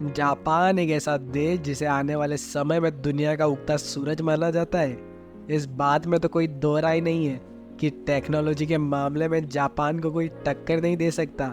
Japan एक ऐसा देश जिसे आने वाले समय में दुनिया का उगता सूरज माना जाता है। इस बात में तो कोई दो राय नहीं है कि टेक्नोलॉजी के मामले में जापान को कोई टक्कर नहीं दे सकता।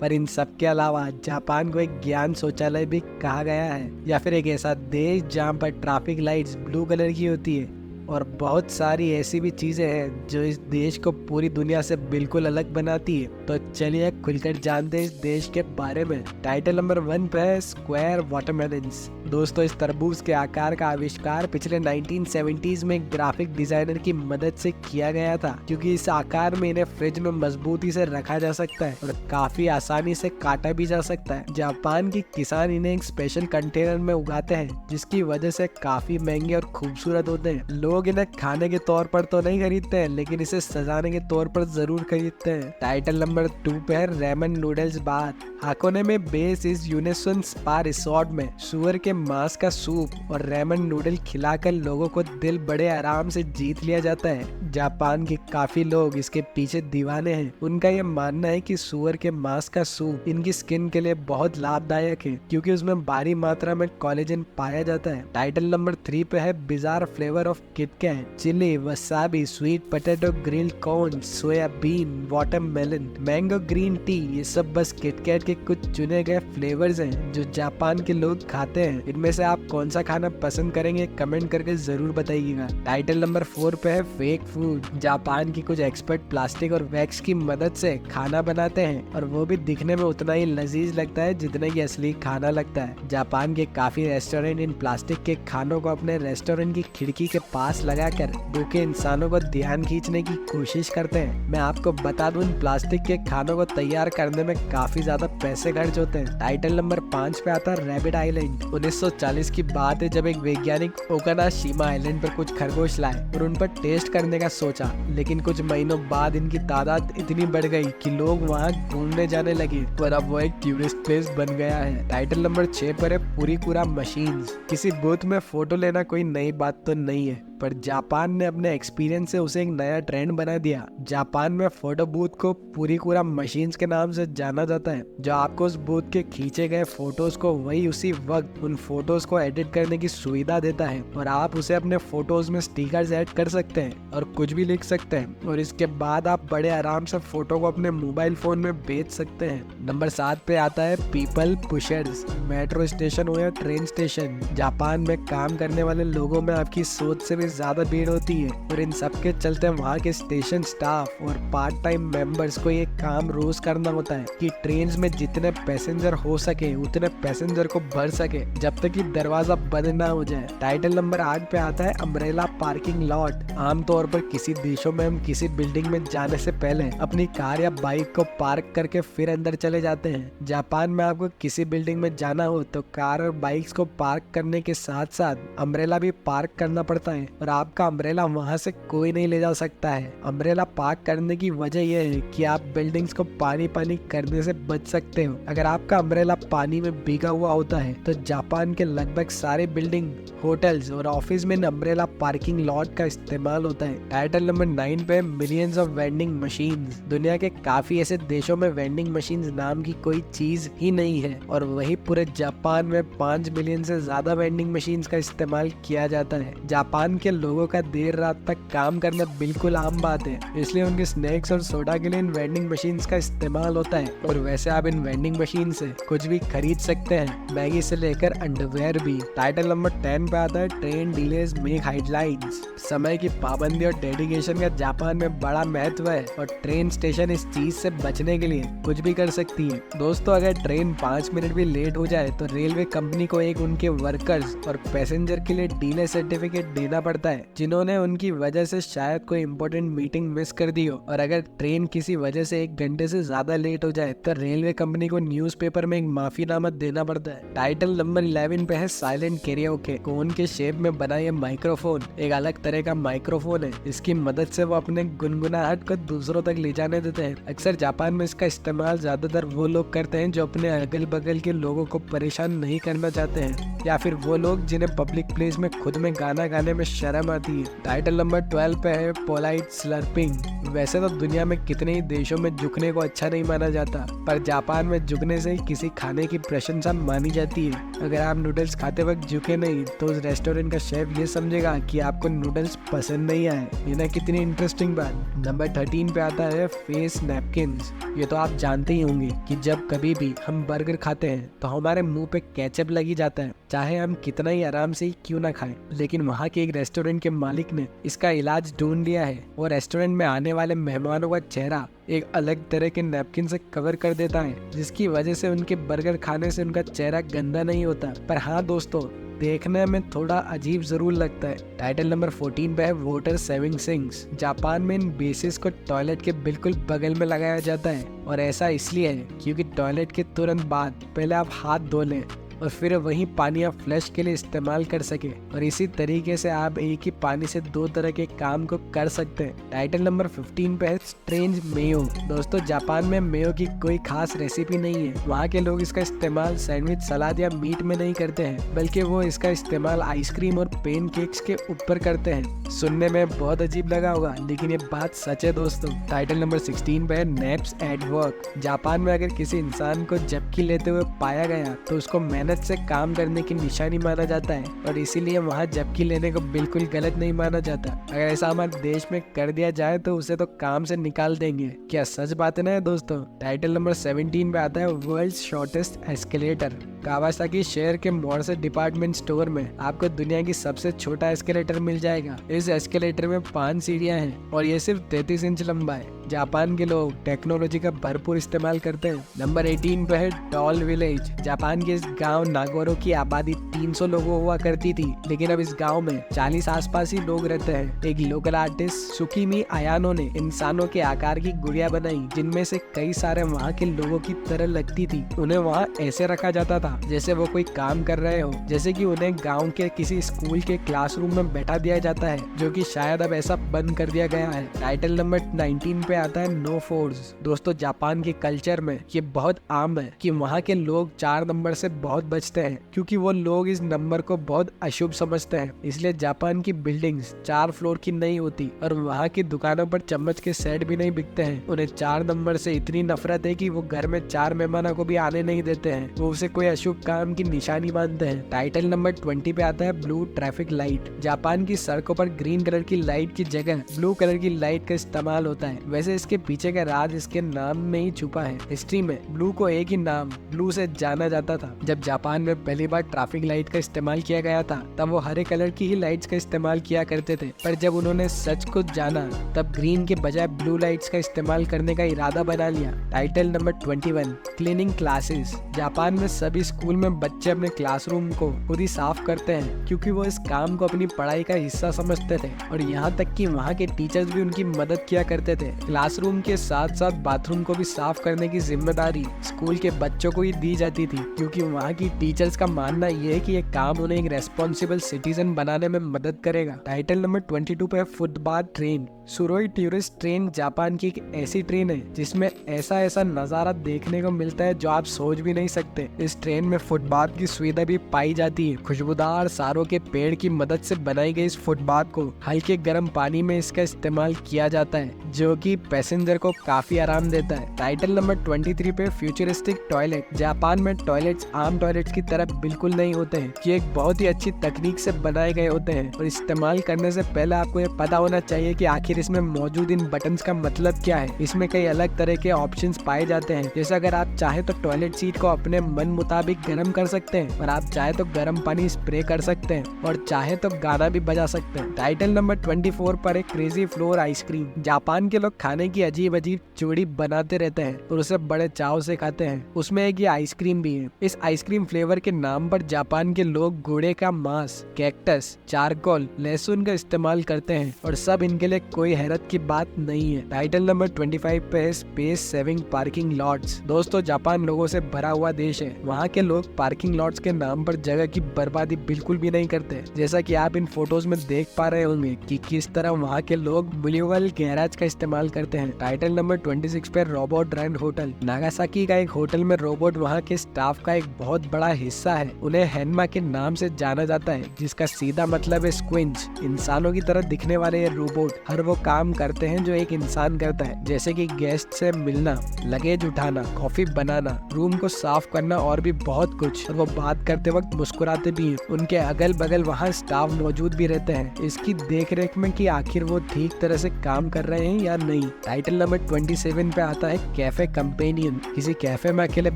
पर इन सब के अलावा जापान को एक ज्ञान शौचालय भी कहा गया है, या फिर एक ऐसा देश जहाँ पर ट्रैफिक लाइट्स ब्लू कलर की होती है और बहुत सारी ऐसी भी चीजें हैं जो इस देश को पूरी दुनिया से बिल्कुल अलग बनाती है। तो चलिए खुलकर जानते हैं इस देश के बारे में। टाइटल नंबर 1 पे है स्क्वायर वाटरमेलन्स। दोस्तों, इस तरबूज के आकार का आविष्कार पिछले 1970s में एक ग्राफिक डिजाइनर की मदद से किया गया था, क्योंकि इस आकार में इन्हें फ्रिज में मजबूती से रखा जा सकता है और काफी आसानी से काटा भी जा सकता है। जापान के किसान इन्हें एक स्पेशल कंटेनर में उगाते हैं, जिसकी वजह से काफी महंगे और खूबसूरत होते हैं। लोग इन्हें खाने के तौर पर तो नहीं खरीदते हैं, लेकिन इसे सजाने के तौर पर जरूर खरीदते हैं। टाइटल नंबर 2 पे है रेमन नूडल्स बार। हाकोने में बेस इस यूनिसन स्पा रिसोर्ट में सुअर के मांस का सूप और रेमन नूडल खिलाकर लोगों को दिल बड़े आराम से जीत लिया जाता है। जापान के काफी लोग इसके पीछे दीवाने हैं। उनका यह मानना है कि सुअर के मांस का सूप इनकी स्किन के लिए बहुत लाभदायक है, क्योंकि उसमें भारी मात्रा में कोलेजन पाया जाता है। टाइटल नंबर 3 पे है bizarre flavour of KitKat. Chilli, wasabi, sweet potato, grilled corn, soybean, watermelon, mango green tea, ये सब बस किटकैट के कुछ चुने गए फ्लेवर्स हैं जो जापान के लोग खाते हैं। इनमें से आप कौन सा खाना पसंद करेंगे कमेंट करके जरूर बताइएगा। टाइटल नंबर 4 पे है फेक फूड। जापान की कुछ एक्सपर्ट प्लास्टिक और वैक्स की मदद से खाना बनाते हैं और वो भी दिखने में उतना ही लजीज लगता है जितना कि असली खाना लगता है। जापान के काफी रेस्टोरेंट इन प्लास्टिक के खानों को अपने रेस्टोरेंट की खिड़की के पास लगाकर भूखे इंसानों को ध्यान खींचने की कोशिश करते हैं। मैं आपको बता दूं, इन प्लास्टिक के खानों को तैयार करने में काफी ज्यादा पैसे खर्च होते हैं। टाइटल नंबर 5 पे आता है रैबिट आइलैंड। 1940 की बात है जब एक वैज्ञानिक ओकानाशिमा आइलैंड पर कुछ खरगोश लाए और उन पर टेस्ट करने का सोचा, लेकिन कुछ महीनों बाद इनकी तादाद इतनी बढ़ गई कि लोग वहां घूमने जाने लगे और अब वो एक टूरिस्ट प्लेस बन गया है। टाइटल नंबर 6 पर है पूरी मशीन्स। किसी बूथ में फोटो लेना कोई नई बात तो नहीं है, पर जापान ने अपने एक्सपीरियंस से उसे एक नया ट्रेंड बना दिया। जापान में फोटो बूथ को पूरी मशीन्स के नाम से जाना जाता है, जो आपको उस बूथ के खींचे गए फोटोज को वही उसी वक्त उन फोटोज को एडिट करने की सुविधा देता है और आप उसे अपने फोटोज में स्टिकर्स ऐड कर सकते हैं और कुछ भी लिख सकते हैं और इसके बाद आप बड़े आराम से फोटो को अपने मोबाइल फोन में भेज सकते हैं। नंबर 7 पे आता है पीपल पुशर्स। मेट्रो स्टेशन हो या ट्रेन स्टेशन, जापान में काम करने वाले लोगों में आपकी सोच से भी ज्यादा भीड़ होती है और इन सब के चलते वहाँ के स्टेशन स्टाफ और पार्ट टाइम मेंबर्स को ये काम रोज करना होता है कि ट्रेन में जितने पैसेंजर हो सके उतने पैसेंजर को भर सके जब तक कि दरवाजा बंद ना हो जाए। टाइटल नंबर 8 पे आता है अम्ब्रेला पार्किंग लॉट। आमतौर पर किसी देशों में हम किसी बिल्डिंग में जाने से पहले अपनी कार या बाइक को पार्क करके फिर अंदर चले जाते हैं। जापान में आपको किसी बिल्डिंग में जाना हो तो कार और बाइक्स को पार्क करने के साथ साथ अम्ब्रेला भी पार्क करना पड़ता है और आपका अम्ब्रेला वहां से कोई नहीं ले जा सकता है। अम्ब्रेला पार्क करने की वजह यह है कि आप बिल्डिंग्स को पानी करने से बच सकते हो। अगर आपका अम्ब्रेला पानी में भीगा हुआ होता है तो जापान के लगभग सारे बिल्डिंग, होटल्स और ऑफिस में अम्ब्रेला पार्किंग लॉट का इस्तेमाल होता है। टाइटल नंबर 9 पे मिलियंस ऑफ वेंडिंग मशीन्स। दुनिया के काफी ऐसे देशों में वेंडिंग मशीन्स नाम की कोई चीज ही नहीं है और वही पूरे जापान में 5 मिलियन से ज्यादा वेंडिंग मशीन्स का इस्तेमाल किया जाता है। जापान के लोगों का देर रात तक काम करना बिल्कुल आम बात है, इसलिए उनके स्नैक्स और सोडा के लिए इन वेंडिंग मशीन्स का इस्तेमाल होता है। और वैसे आप इन वेंडिंग मशीन से कुछ भी खरीद सकते हैं, मैगी से लेकर अंडरवेयर भी। टाइटल नंबर 10 पे आता है ट्रेन डिलेज मेक हेडलाइंस। समय की पाबंदी और डेडिकेशन का जापान में बड़ा महत्व है और ट्रेन स्टेशन इस चीज से बचने के लिए कुछ भी कर सकती है। दोस्तों, अगर ट्रेन 5 मिनट भी लेट हो जाए तो रेलवे कंपनी को एक उनके वर्कर्स और पैसेंजर के लिए डिले सर्टिफिकेट देना पड़ता है, जिन्होंने उनकी वजह से शायद कोई इंपॉर्टेंट मीटिंग मिस कर दी हो। और अगर ट्रेन किसी वजह से 1 घंटे से ज्यादा लेट हो जाए तो रेलवे कंपनी को न्यूज़पेपर में एक माफीनामा देना पड़ता है। टाइटल नंबर 11 पे है साइलेंट कैरियोके। कोन के शेप में बना ये माइक्रोफोन एक अलग तरह का माइक्रोफोन है। इसकी मदद से वो अपने गुनगुनाहट को दूसरों तक ले जाने देते हैं। अक्सर जापान में इसका इस्तेमाल ज्यादातर वो लोग करते हैं जो अपने अगल बगल के लोगों को परेशान नहीं करना चाहते हैं, या फिर वो लोग जिन्हें पब्लिक प्लेस में खुद में गाना गाने में शर्म आती है। टाइटल नंबर 12 पे है पोलाइट स्लर्पिंग। वैसे तो दुनिया में कितने ही देशों में झुकने को अच्छा नहीं माना जाता, पर जापान में झुकने से किसी खाने की प्रशंसा मानी जाती है। अगर आप नूडल्स खाते वक्त झुके नहीं तो उस रेस्टोरेंट का शेफ ये समझेगा कि आपको नूडल्स पसंद नहीं आए। ये ना कितनी इंटरेस्टिंग बात। नंबर 13 पे आता है फेस नैपकिन्स। ये तो आप जानते ही होंगे कि जब कभी भी हम बर्गर खाते हैं तो हमारे मुंह पे केचप लगी जाता है, चाहे हम कितना ही आराम से ही क्यों ना खाएं। लेकिन वहाँ के एक रेस्टोरेंट के मालिक ने इसका इलाज ढूंढ लिया है। वो रेस्टोरेंट में आने वाले मेहमानों का चेहरा एक अलग तरह के नैपकिन से कवर कर देता है, जिसकी वजह से उनके बर्गर खाने से उनका चेहरा गंदा नहीं होता। पर हाँ दोस्तों, देखने में थोड़ा अजीब जरूर लगता है। टाइटल नंबर 14 पे है वाटर सेविंग सिंक्स। जापान में इन बेसिस को टॉयलेट के बिल्कुल बगल में लगाया जाता है, और ऐसा इसलिए है क्योंकि टॉयलेट के तुरंत बाद पहले आप हाथ धो लें और फिर वही पानी आप फ्लश के लिए इस्तेमाल कर सके। और इसी तरीके से आप एक ही पानी से दो तरह के काम को कर सकते हैं। टाइटल नंबर 15 पे है स्ट्रेंज मेयो। दोस्तों, जापान में मेयो की कोई खास रेसिपी नहीं है। वहाँ के लोग इसका इस्तेमाल सैंडविच, सलाद या मीट में नहीं करते हैं, बल्कि वो इसका इस्तेमाल आइसक्रीम और पेनकेक्स के ऊपर करते हैं। सुनने में बहुत अजीब लगा होगा, लेकिन ये बात सच है दोस्तों। टाइटल नंबर 16 पे है नैप्स एट वर्क। जापान में अगर किसी इंसान को झपकी लेते हुए पाया गया तो उसको मेहनत से काम करने की निशानी माना जाता है, और इसीलिए वहाँ झपकी लेने को बिल्कुल गलत नहीं माना जाता। अगर ऐसा हमारे देश में कर दिया जाए तो उसे तो काम से निकाल देंगे। क्या सच बात है ना दोस्तों। टाइटल नंबर 17 पे आता है वर्ल्ड शॉर्टेस्ट एस्केलेटर। कावासाकी शहर के मॉर्से डिपार्टमेंट स्टोर में आपको दुनिया की सबसे छोटा एस्केलेटर मिल जाएगा। इस एस्केलेटर में 5 सीढ़ियां हैं और ये सिर्फ 33 इंच लंबा है। जापान के लोग टेक्नोलॉजी का भरपूर इस्तेमाल करते हैं। नंबर 18 पे है डॉल विलेज। जापान के इस गांव नागोरो की आबादी 300 लोगों हुआ करती थी, लेकिन अब इस गांव में 40 आसपास ही लोग रहते हैं। एक लोकल आर्टिस्ट सुकीमी आयानो ने इंसानों के आकार की गुड़िया बनाई, जिनमें से कई सारे वहाँ के लोगों की तरह लगती थी। उन्हें वहाँ ऐसे रखा जाता था जैसे वो कोई काम कर रहे हो, जैसे कि उन्हें गांव के किसी स्कूल के क्लासरूम में बैठा दिया जाता है, जो कि शायद अब ऐसा बंद कर दिया गया है। टाइटल नंबर 19 पे आता है नो फोर्स। दोस्तों, जापान के कल्चर में ये बहुत आम है कि वहाँ के लोग 4 नंबर से बहुत बचते हैं, क्योंकि वो लोग इस नंबर को बहुत अशुभ समझते हैं। इसलिए जापान की बिल्डिंग्स 4 फ्लोर की नहीं होती और वहाँ की दुकानों पर चम्मच के सेट भी नहीं बिकते हैं। उन्हें 4 नंबर से इतनी नफरत है कि वो घर में 4 मेहमानों को भी आने नहीं देते हैं। वो उसे कोई अशुभ काम की निशानी मानते हैं। टाइटल नंबर 20 पे आता है ब्लू ट्रैफिक लाइट। जापान की सड़कों पर ग्रीन कलर की लाइट की जगह ब्लू कलर की लाइट का इस्तेमाल होता है। वैसे इसके पीछे का राज इसके नाम में ही छुपा है। हिस्ट्री में ब्लू को एक ही नाम ब्लू से जाना जाता था। जब जापान में पहली बार ट्रैफिक लाइट का इस्तेमाल किया गया था, तब वो हरे कलर की ही लाइट्स का इस्तेमाल किया करते थे। पर जब उन्होंने सच को जाना, तब ग्रीन के बजाय ब्लू लाइट्स का इस्तेमाल करने का इरादा बना लिया। Title number 21 cleaning classes. Japan में सभी स्कूल में बच्चे अपने क्लासरूम को खुद ही साफ करते हैं, क्योंकि वो इस काम को अपनी पढ़ाई का हिस्सा समझते थे, और यहाँ तक कि वहाँ के टीचर्स भी उनकी मदद किया करते थे। क्लासरूम के साथ साथ बाथरूम को भी साफ करने की जिम्मेदारी स्कूल के बच्चों को ही दी जाती थी, क्योंकि वहाँ की टीचर्स का मानना ये है कि ये काम उन्हें एक रेस्पॉन्सिबल सिटीजन बनाने में मदद करेगा। टाइटल नंबर 22 पे फुटबाथ ट्रेन। सुरोई टूरिस्ट ट्रेन जापान की एक ऐसी ट्रेन है जिसमें ऐसा नजारा देखने को मिलता है जो आप सोच भी नहीं सकते। इस ट्रेन में फुटबाथ की सुविधा भी पाई जाती है। खुशबूदार सारों के पेड़ की मदद से बनाई गई इस फुटबाथ को हल्के गर्म पानी में इसका इस्तेमाल किया जाता है, जो कि पैसेंजर को काफी आराम देता है। टाइटल नंबर 23 पे फ्यूचरिस्टिक टॉयलेट। जापान में टॉयलेट्स आम टॉयलेट्स की तरह बिल्कुल नहीं होते हैं। ये एक बहुत ही अच्छी तकनीक से बनाए गए होते हैं, और इस्तेमाल करने से पहले आपको ये पता होना चाहिए कि आखिर इसमें मौजूद इन बटन्स का मतलब क्या है। इसमें कई अलग तरह के ऑप्शंस पाए जाते हैं, जैसे अगर आप चाहे तो टॉयलेट सीट को अपने मन मुताबिक गर्म कर सकते हैं, और आप चाहे तो गर्म पानी स्प्रे कर सकते हैं, और चाहे तो गाना भी बजा सकते हैं। टाइटल नंबर 24 पर एक क्रेजी फ्लोर आइसक्रीम। जापान के लोग खाने की अजीब अजीब चूड़ी बनाते रहते हैं और उसे बड़े चाव से खाते हैं। उसमें एक ये आइसक्रीम भी है। इस आइसक्रीम फ्लेवर के नाम पर जापान के लोग घोड़े का मांस, कैक्टस, चारकोल, लहसुन का इस्तेमाल करते हैं, और सब इनके लिए कोई हैरत की बात नहीं है। टाइटल नंबर 25 पे है स्पेस सेविंग पार्किंग लॉट्स। दोस्तों, जापान लोगों से भरा हुआ देश है। वहाँ के लोग पार्किंग लॉट्स के नाम पर जगह की बर्बादी बिल्कुल भी नहीं करते, जैसा कि आप इन फोटोज में देख पा रहे होंगे कि किस तरह वहाँ के लोग म्यूनिसिपल गैराज का इस्तेमाल करते हैं। टाइटल नंबर 26 पे रोबोट रन होटल। नागासाकी का एक होटल में रोबोट वहाँ के स्टाफ का एक बहुत बड़ा हिस्सा है। उन्हें हैनमा के नाम से जाना जाता है, जिसका सीधा मतलब है स्क्विंच। इंसानों की तरह दिखने वाले ये रोबोट हर वो काम करते हैं जो एक इंसान करता है, जैसे कि गेस्ट से मिलना, लगेज उठाना, कॉफी बनाना, रूम को साफ करना और भी बहुत कुछ, और वो बात करते वक्त मुस्कुराते भी हैं। उनके अगल बगल वहाँ स्टाफ मौजूद भी रहते हैं इसकी देख रेख में कि आखिर वो ठीक तरह से काम कर रहे हैं या नहीं। टाइटल नंबर 27 पे आता है कैफे कंपेनियन। किसी कैफे में अकेले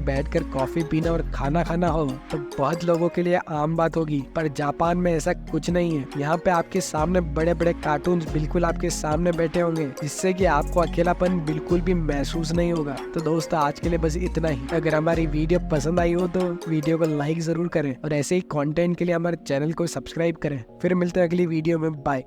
बैठकर कॉफी पीना और खाना खाना हो तो बहुत लोगों के लिए आम बात होगी, पर जापान में ऐसा कुछ नहीं है। यहाँ पे आपके सामने बड़े बड़े कार्टून बिल्कुल आपके सामने बैठे होंगे, जिससे कि आपको अकेलापन बिल्कुल भी महसूस नहीं होगा। तो दोस्तों आज के लिए बस इतना ही। अगर हमारी वीडियो पसंद आई हो तो वीडियो को लाइक जरूर करें और ऐसे ही कंटेंट के लिए हमारे चैनल को सब्सक्राइब करें। फिर मिलते हैं अगली वीडियो में। बाय।